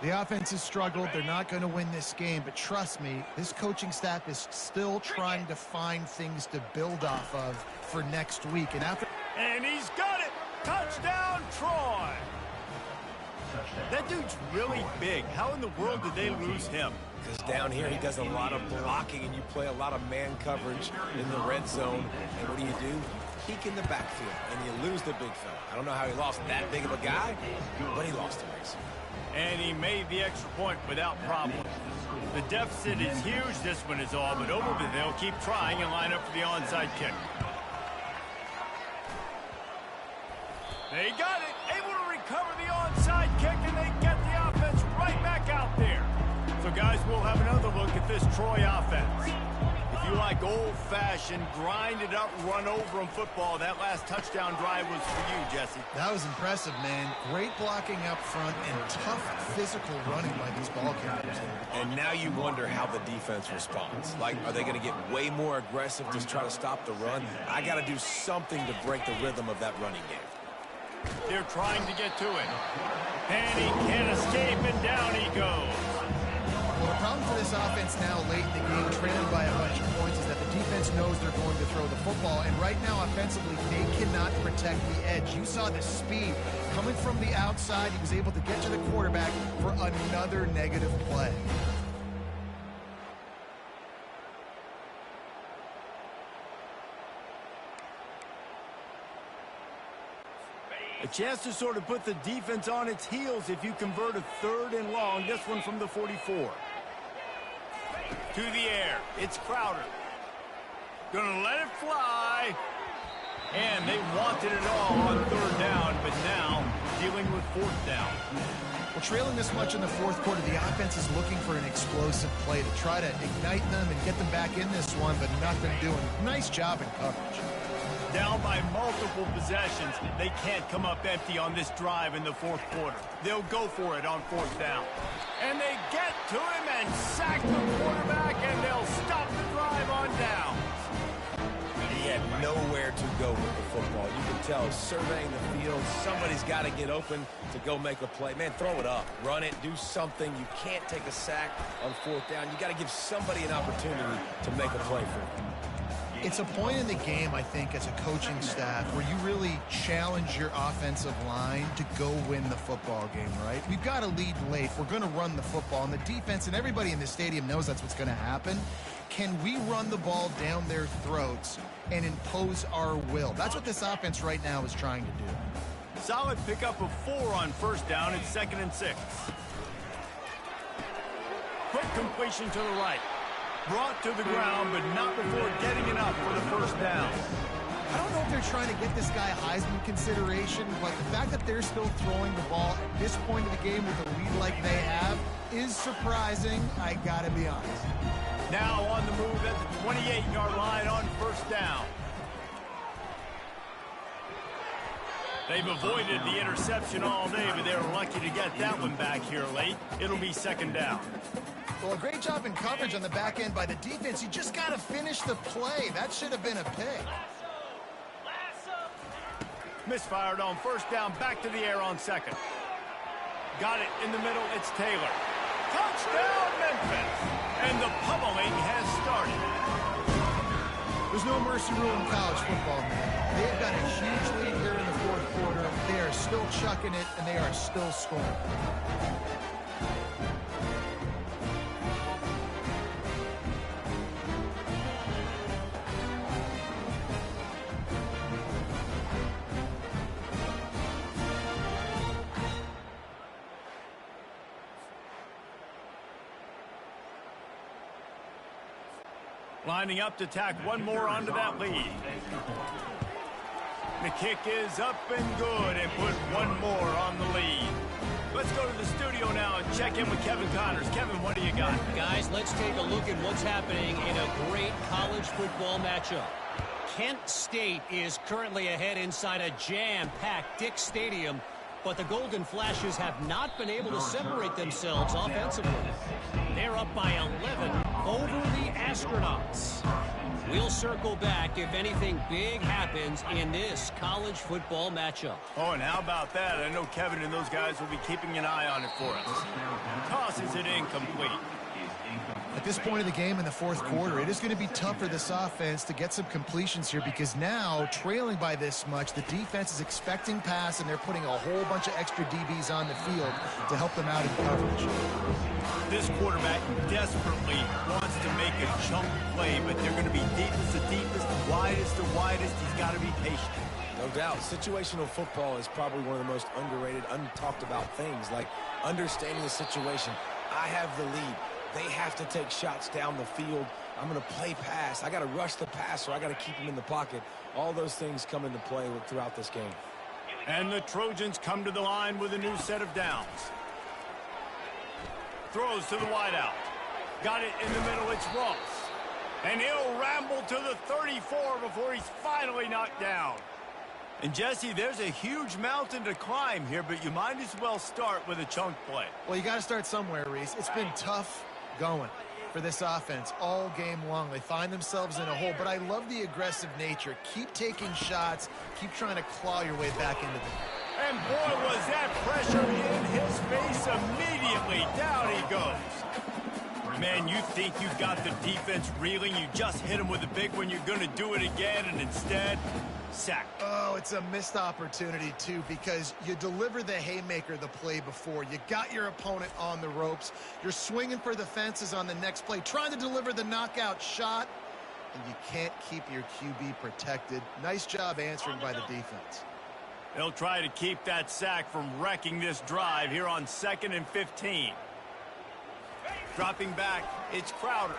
Speaker 3: The offense has struggled. They're not going to win this game, but trust me, this coaching staff is still trying to find things to build off of for next week.
Speaker 1: And he's got it! Touchdown, Troy! That dude's really big. How in the world did they lose him?
Speaker 2: Because down here he does a lot of blocking and you play a lot of man coverage in the red zone. And what do? You peek in the backfield and you lose the big fella. I don't know how he lost that big of a guy, but he lost the race.
Speaker 1: And he made the extra point without problem. The deficit is huge. This one is all but over, but they'll keep trying and line up for the onside kick. They got it. Able to recover the onside kick, and they get the offense right back out there. So, guys, we'll have another look at this Troy offense. If you like old-fashioned, grinded-up, run-over-'em football, that last touchdown drive was for you, Jesse.
Speaker 3: That was impressive, man. Great blocking up front and tough physical running by these ball carriers.
Speaker 2: And now you wonder how the defense responds. Like, are they going to get way more aggressive to try to stop the run? I got to do something to break the rhythm of that running game.
Speaker 1: They're trying to get to it. And he can't escape, and down he goes.
Speaker 3: Well, the problem for this offense now late in the game, trailing by a bunch of points, is that the defense knows they're going to throw the football. And right now, offensively, they cannot protect the edge. You saw the speed coming from the outside. He was able to get to the quarterback for another negative play.
Speaker 1: A chance to sort of put the defense on its heels if you convert a 3rd and long. This one from the 44. To the air. It's Crowder. Gonna let it fly. And they wanted it all on 3rd down, but now dealing with 4th down.
Speaker 3: Well, trailing this much in the fourth quarter, the offense is looking for an explosive play to try to ignite them and get them back in this one, but nothing doing. Nice job in coverage.
Speaker 1: Down by multiple possessions, they can't come up empty on this drive in the 4th quarter. They'll go for it on 4th down. And they get to him and sack the quarterback, and they'll stop the drive on down.
Speaker 2: He had nowhere to go with the football. You can tell, surveying the field, somebody's got to get open to go make a play. Man, throw it up, run it, do something. You can't take a sack on 4th down. You got to give somebody an opportunity to make a play for him.
Speaker 3: It's a point in the game, I think, as a coaching staff where you really challenge your offensive line to go win the football game, right? We've got to lead late. We're going to run the football, and the defense and everybody in the stadium knows that's what's going to happen. Can we run the ball down their throats and impose our will? That's what this offense right now is trying to do.
Speaker 1: Solid pickup of 4 on 1st down. It's 2nd and 6. Quick completion to the right. Brought to the ground, but not before getting it up for the 1st down.
Speaker 3: I don't know if they're trying to get this guy Heisman consideration, but the fact that they're still throwing the ball at this point of the game with a lead like they have is surprising, I gotta be honest.
Speaker 1: Now on the move at the 28-yard line on first down. They've avoided the interception all day, but they were lucky to get that one back here late. It'll be second down.
Speaker 3: Well, a great job in coverage on the back end by the defense. You just got to finish the play. That should have been a pick.
Speaker 1: Misfired on first down, back to the air on second. Got it in the middle, it's Taylor. Touchdown, Memphis! And the pummeling has started.
Speaker 3: There's no mercy rule in college football, man. They've got a huge lead here in the fourth quarter. They are still chucking it, and they are still scoring.
Speaker 1: Lining up to tack one more onto that lead. The kick is up and good and put one more on the lead. Let's go to the studio now and check in with Kevin Connors. Kevin, what do you got?
Speaker 4: Guys, let's take a look at what's happening in a great college football matchup. Kent State is currently ahead inside a jam-packed Dick Stadium, but the Golden Flashes have not been able to separate themselves offensively. They're up by 11 over the Astronauts. We'll circle back if anything big happens in this college football matchup.
Speaker 1: Oh, and how about that? I know Kevin and those guys will be keeping an eye on it for us. Tosses it incomplete.
Speaker 3: At this point of the game in the fourth quarter, it is going to be tough for this offense to get some completions here because now, trailing by this much, the defense is expecting pass, and they're putting a whole bunch of extra DBs on the field to help them out in coverage.
Speaker 1: This quarterback desperately wants to make a chunk play, but they're going to be deepest to deepest, widest to widest. He's got to be patient.
Speaker 2: No doubt. Situational football is probably one of the most underrated, untalked about things, like understanding the situation. I have the lead. They have to take shots down the field. I'm going to play pass. I got to rush the passer. I got to keep him in the pocket. All those things come into play throughout this game.
Speaker 1: And the Trojans come to the line with a new set of downs. Throws to the wideout. Got it in the middle. It's Ross. And he'll ramble to the 34 before he's finally knocked down. And, Jesse, there's a huge mountain to climb here, but you might as well start with a chunk play.
Speaker 3: Well, you got to start somewhere, Reese. It's been tough going for this offense all game long. They find themselves in a hole, but I love the aggressive nature. Keep taking shots. Keep trying to claw your way back into them.
Speaker 1: And, boy, was that pressure in his face immediately. Down he goes. Man, you think you've got the defense reeling. You just hit him with a big one. You're going to do it again, and instead, sack.
Speaker 3: Oh, it's a missed opportunity, too, because you deliver the haymaker the play before. You got your opponent on the ropes. You're swinging for the fences on the next play, trying to deliver the knockout shot, and you can't keep your QB protected. Nice job answering by the defense.
Speaker 1: They'll try to keep that sack from wrecking this drive here on 2nd and 15. Dropping back, it's Crowder.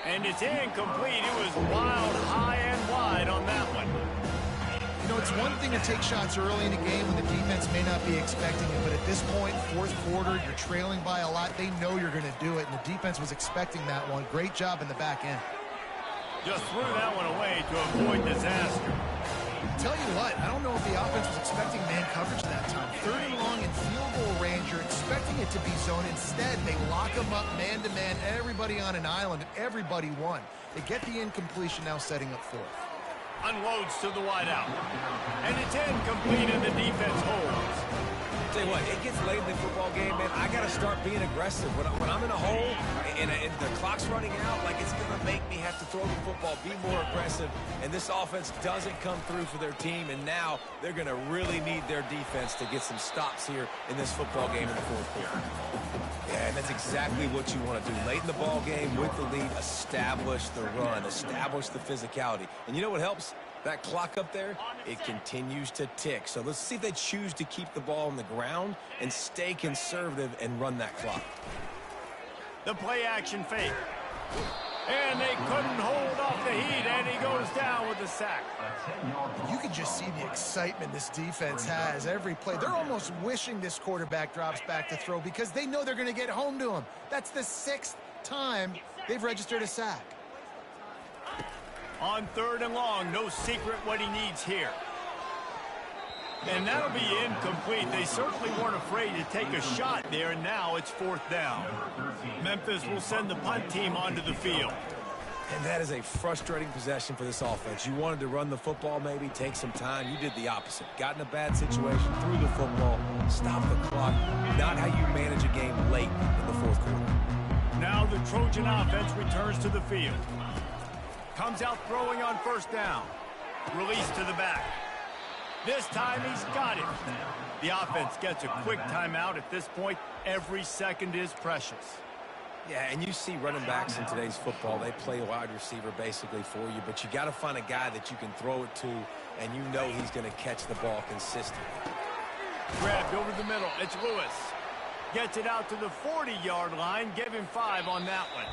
Speaker 1: And it's incomplete. It was wild, high and wide on that one.
Speaker 3: You know, it's one thing to take shots early in a game when the defense may not be expecting it, but at this point, fourth quarter, you're trailing by a lot. They know you're going to do it, and the defense was expecting that one. Great job in the back end.
Speaker 1: Just threw that one away to avoid disaster.
Speaker 3: Tell you what, I don't know if the offense was expecting man coverage that time. 3rd and long in field goal range, you're expecting it to be zone. Instead, they lock them up man-to-man, everybody on an island, and everybody won. They get the incompletion, now setting up 4th.
Speaker 1: Unloads to the wideout. And it's incomplete, and the defense holds.
Speaker 2: Tell you what, it gets late in the football game, man. I got to start being aggressive. When I'm in a hole and the clock's running out, like, it's going to make me have to throw the football, be more aggressive. And this offense doesn't come through for their team, and now they're going to really need their defense to get some stops here in this football game in the fourth quarter. Yeah, and that's exactly what you want to do. Late in the ball game with the lead, establish the run, establish the physicality. And you know what helps? That clock up there, it continues to tick. So let's see if they choose to keep the ball on the ground and stay conservative and run that clock.
Speaker 1: The play action fake. And they couldn't hold off the heat, and he goes down with the sack.
Speaker 3: You can just see the excitement this defense has every play. They're almost wishing this quarterback drops back to throw because they know they're going to get home to him. That's the 6th time they've registered a sack.
Speaker 1: On 3rd and long, no secret what he needs here. And that'll be incomplete. They certainly weren't afraid to take a shot there, and now it's 4th down. Memphis will send the punt team onto the field.
Speaker 2: And that is a frustrating possession for this offense. You wanted to run the football, maybe take some time. You did the opposite. Got in a bad situation, threw the football, stopped the clock. Not how you manage a game late in the 4th quarter.
Speaker 1: Now the Trojan offense returns to the field. Comes out throwing on 1st down. Release to the back. This time he's got it. The offense gets a quick timeout. At this point, every second is precious.
Speaker 2: Yeah, and you see running backs in today's football, they play wide receiver basically for you, but you got to find a guy that you can throw it to, and you know he's going to catch the ball consistently.
Speaker 1: Grabbed over the middle. It's Lewis. Gets it out to the 40-yard line. Give him 5 on that one.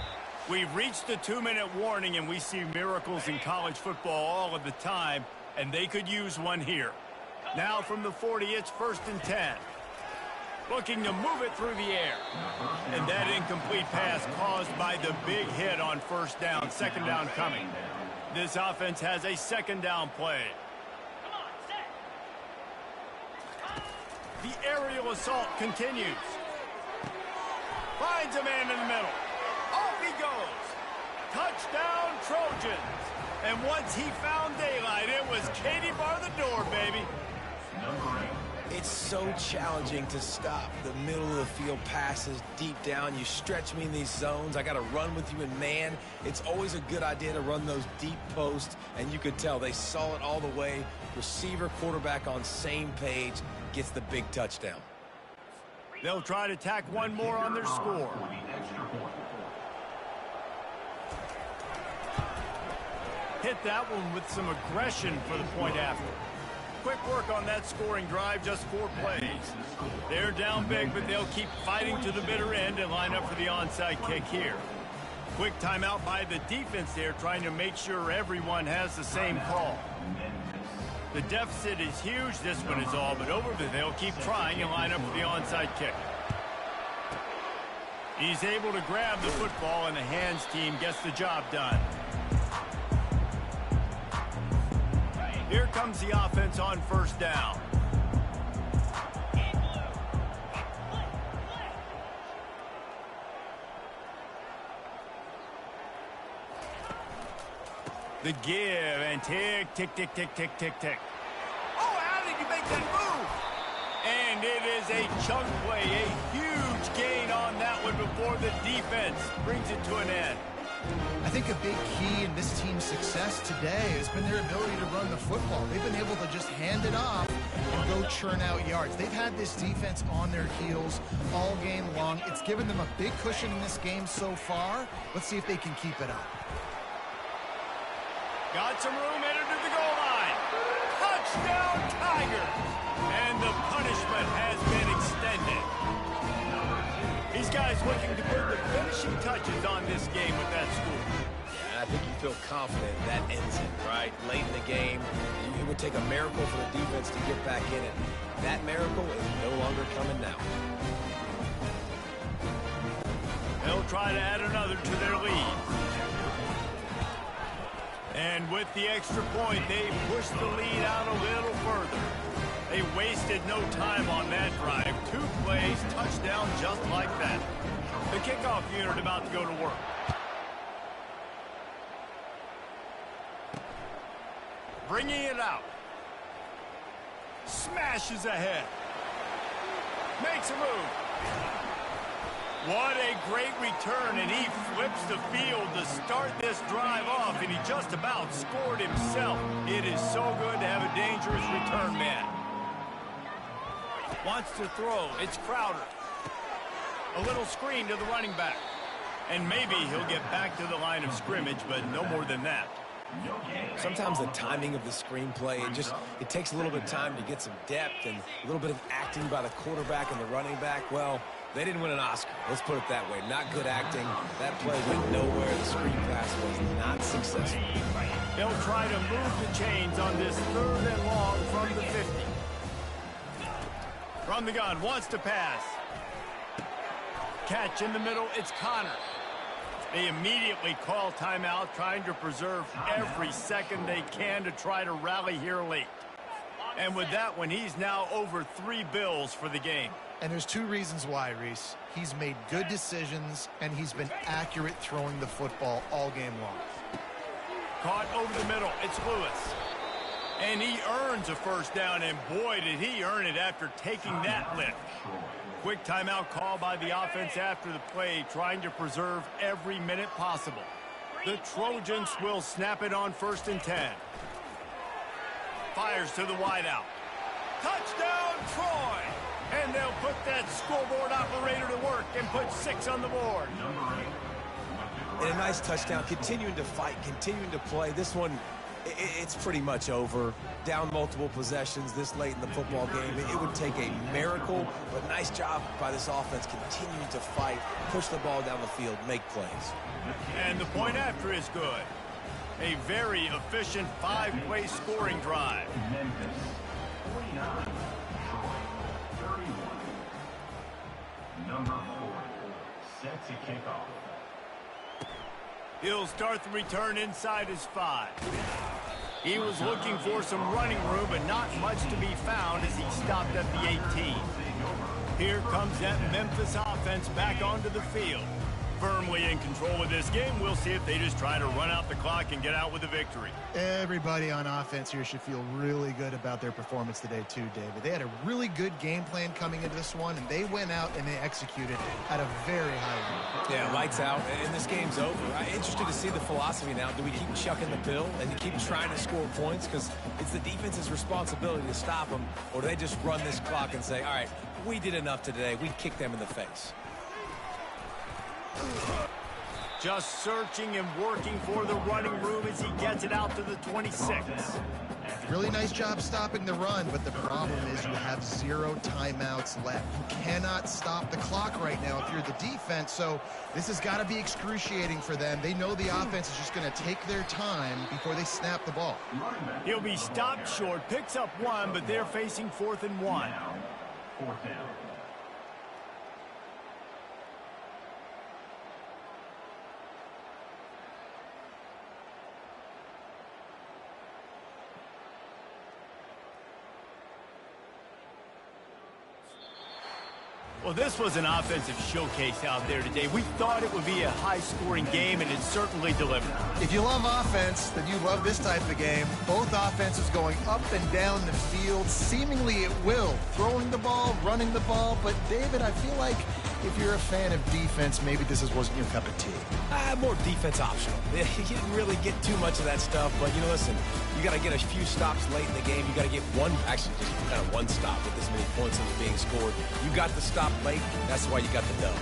Speaker 1: We've reached the 2-minute warning, and we see miracles in college football all of the time, and they could use one here. Now from the 40, it's 1st and 10. Looking to move it through the air. And that incomplete pass caused by the big hit on 1st down. 2nd down coming. This offense has a 2nd down play. The aerial assault continues. Finds a man in the middle. Off he goes. Touchdown, Trojans. And once he found daylight, it was Katie bar the door, baby.
Speaker 2: It's so challenging to stop the middle of the field passes deep down. You stretch me in these zones. I got to run with you in man. It's always a good idea to run those deep posts, and you could tell they saw it all the way. Receiver, quarterback on same page, gets the big touchdown.
Speaker 1: They'll try to tack one more on their score. Hit that one with some aggression for the point after. Quick work on that scoring drive, just 4 plays. They're down big, but they'll keep fighting to the bitter end and line up for the onside kick here. Quick timeout by the defense there, trying to make sure everyone has the same call. The deficit is huge. This one is all but over, but they'll keep trying and line up for the onside kick. He's able to grab the football, and the hands team gets the job done. Here comes the offense on 1st down. The give and tick, tick, tick, tick, tick, tick, tick. Oh, how did you make that move? And it is a chunk play, a huge gain on that one before the defense brings it to an end.
Speaker 3: I think a big key in this team's success today has been their ability to run the football. They've been able to just hand it off and go churn out yards. They've had this defense on their heels all game long. It's given them a big cushion in this game so far. Let's see if they can keep it up.
Speaker 1: Got some room, entered to the goal line. Touchdown, Tigers! And the punishment has been extended. These guys looking to put the finishing touches on this game with that score.
Speaker 2: Yeah, I think you feel confident that ends it, right? Late in the game, it would take a miracle for the defense to get back in it. That miracle is no longer coming now.
Speaker 1: They'll try to add another to their lead. And with the extra point, they push the lead out a little further. They wasted no time on that drive. 2 plays, touchdown just like that. The kickoff unit about to go to work. Bringing it out. Smashes ahead. Makes a move. What a great return, and he flips the field to start this drive off, and he just about scored himself. It is so good to have a dangerous return man. Wants to throw. It's Crowder. A little screen to the running back. And maybe he'll get back to the line of scrimmage, but no more than that.
Speaker 2: Sometimes the timing of the screenplay, it takes a little bit of time to get some depth and a little bit of acting by the quarterback and the running back. Well, They didn't win an Oscar. Let's put it that way. Not good acting. That play went nowhere. The screen pass was not successful.
Speaker 1: They'll try to move the chains on this 3rd and long from the 50. From the gun, wants to pass. Catch in the middle, it's Connor. They immediately call timeout, trying to preserve every second they can to try to rally here late. And with that one, he's now over 3 bills for the game.
Speaker 3: And there's 2 reasons why, Reese. He's made good decisions, and he's been accurate throwing the football all game long.
Speaker 1: Caught over the middle, it's Lewis. And he earns a first down, and boy, did he earn it after taking that lift. Quick timeout call by the offense after the play, trying to preserve every minute possible. The Trojans will snap it on 1st and 10. Fires to the wideout. Touchdown, Troy! And they'll put that scoreboard operator to work and put 6 on the board.
Speaker 2: And a nice touchdown, continuing to fight, continuing to play. This one, it's pretty much over. Down multiple possessions this late in the football game. It would take a miracle, but nice job by this offense continuing to fight, push the ball down the field, make plays.
Speaker 1: And the point after is good. A very efficient 5-play scoring drive.
Speaker 5: Memphis 49, Troy 31. Number 4 set to kick off.
Speaker 1: He'll start the return inside his 5. He was looking for some running room, but not much to be found as he stopped at the 18. Here comes that Memphis offense back onto the field. Firmly in control of this game. We'll see if they just try to run out the clock and get out with a victory.
Speaker 3: Everybody on offense here should feel really good about their performance today too, David. They had a really good game plan coming into this one, and they went out and they executed at a very high level.
Speaker 2: Yeah, lights out, and this game's over. I'm interested to see the philosophy now. Do we keep chucking the pill and keep trying to score points? Because it's the defense's responsibility to stop them, or do they just run this clock and say, all right, we did enough today. We kicked them in the face.
Speaker 1: Just searching and working for the running room as he gets it out to the 26.
Speaker 3: Really nice job stopping the run, but the problem is you have 0 timeouts left. You cannot stop the clock right now if you're the defense, so this has got to be excruciating for them. They know the offense is just going to take their time before they snap the ball.
Speaker 1: He'll be stopped short, picks up 1, but they're facing 4th and 1.
Speaker 5: 4th down.
Speaker 1: Well, this was an offensive showcase out there today. We thought it would be a high-scoring game, and it certainly delivered.
Speaker 3: If you love offense, then you love this type of game. Both offenses going up and down the field, seemingly at will. Throwing the ball, running the ball. But, David, I feel like if you're a fan of defense, maybe this wasn't your cup of tea.
Speaker 2: More defense optional. You didn't really get too much of that stuff, but, you know, listen, you got to get a few stops late in the game. You got to get actually just kind of one stop with this many points that was being scored. You got the stop late. That's why you got the dub.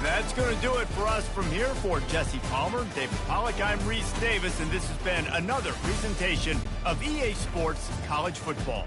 Speaker 1: That's going to do it for us from here. For Jesse Palmer, David Pollack, I'm Reese Davis, and this has been another presentation of EA Sports College Football.